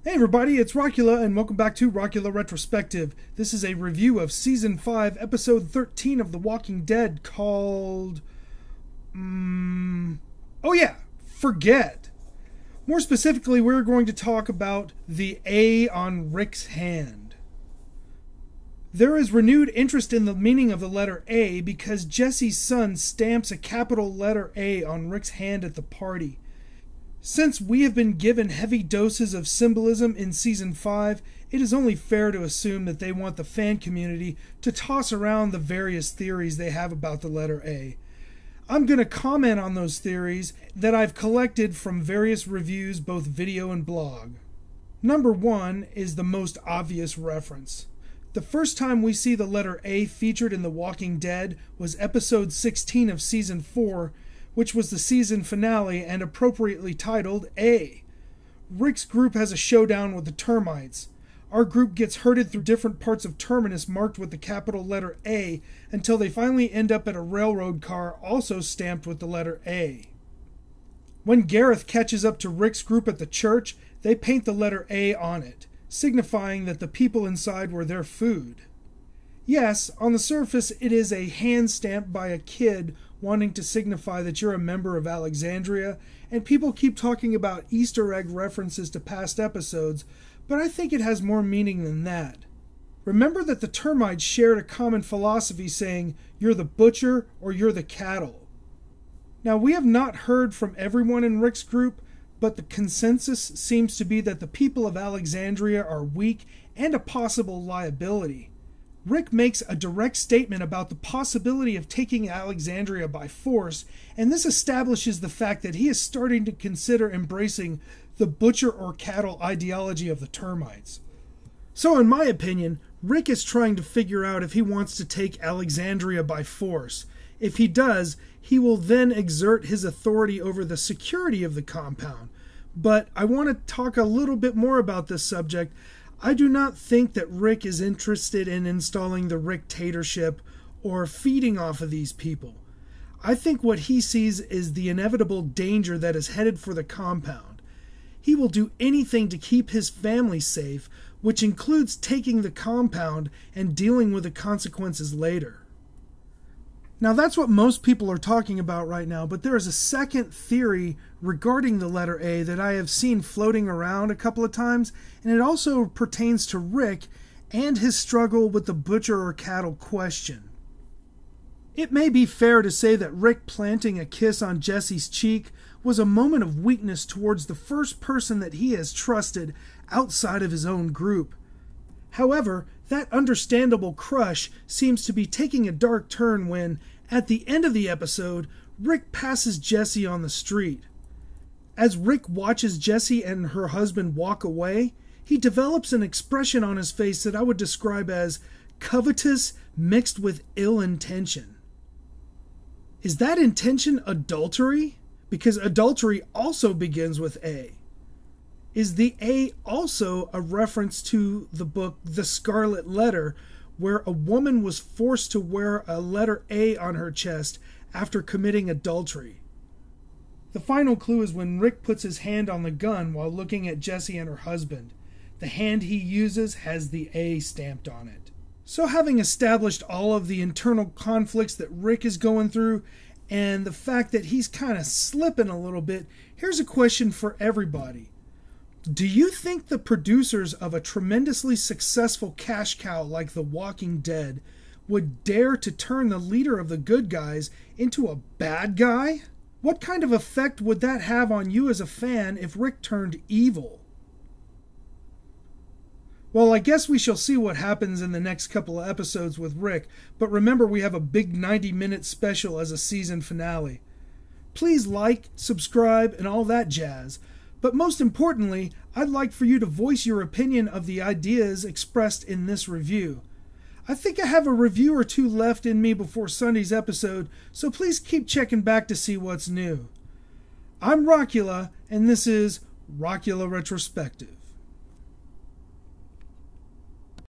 Hey everybody, it's Rockula, and welcome back to Rockula Retrospective. This is a review of Season 5, Episode 13 of The Walking Dead called... Forget. More specifically, we're going to talk about the A on Rick's hand. There is renewed interest in the meaning of the letter A because Jesse's son stamps a capital letter A on Rick's hand at the party. Since we have been given heavy doses of symbolism in Season 5, it is only fair to assume that they want the fan community to toss around the various theories they have about the letter A. I'm going to comment on those theories that I've collected from various reviews, both video and blog. Number 1 is the most obvious reference. The first time we see the letter A featured in The Walking Dead was Episode 16 of Season 4, which was the season finale and appropriately titled A. Rick's group has a showdown with the termites. Our group gets herded through different parts of Terminus marked with the capital letter A until they finally end up at a railroad car also stamped with the letter A. When Gareth catches up to Rick's group at the church, they paint the letter A on it, signifying that the people inside were their food. Yes, on the surface it is a hand stamp by a kid wanting to signify that you're a member of Alexandria, and people keep talking about Easter egg references to past episodes, but I think it has more meaning than that. Remember that the termites shared a common philosophy saying, you're the butcher or you're the cattle. Now, we have not heard from everyone in Rick's group, but the consensus seems to be that the people of Alexandria are weak and a possible liability. Rick makes a direct statement about the possibility of taking Alexandria by force, and this establishes the fact that he is starting to consider embracing the butcher or cattle ideology of the termites. So in my opinion, Rick is trying to figure out if he wants to take Alexandria by force. If he does, he will then exert his authority over the security of the compound. But I want to talk a little bit more about this subject. I do not think that Rick is interested in installing the Ricktatorship or feeding off of these people. I think what he sees is the inevitable danger that is headed for the compound. He will do anything to keep his family safe, which includes taking the compound and dealing with the consequences later. Now that's what most people are talking about right now, but there is a second theory regarding the letter A that I have seen floating around a couple of times, and it also pertains to Rick and his struggle with the butcher or cattle question. It may be fair to say that Rick planting a kiss on Jesse's cheek was a moment of weakness towards the first person that he has trusted outside of his own group. However, that understandable crush seems to be taking a dark turn when, at the end of the episode, Rick passes Jesse on the street. As Rick watches Jesse and her husband walk away, he develops an expression on his face that I would describe as covetous mixed with ill intention. Is that intention adultery? Because adultery also begins with A. Is the A also a reference to the book The Scarlet Letter, where a woman was forced to wear a letter A on her chest after committing adultery? The final clue is when Rick puts his hand on the gun while looking at Jessie and her husband. The hand he uses has the A stamped on it. So having established all of the internal conflicts that Rick is going through, and the fact that he's kind of slipping a little bit, here's a question for everybody. Do you think the producers of a tremendously successful cash cow like The Walking Dead would dare to turn the leader of the good guys into a bad guy? What kind of effect would that have on you as a fan if Rick turned evil? Well, I guess we shall see what happens in the next couple of episodes with Rick, but remember we have a big 90-minute special as a season finale. Please like, subscribe, and all that jazz. But most importantly, I'd like for you to voice your opinion of the ideas expressed in this review. I think I have a review or two left in me before Sunday's episode, so please keep checking back to see what's new. I'm Rockula, and this is Rockula Retrospective.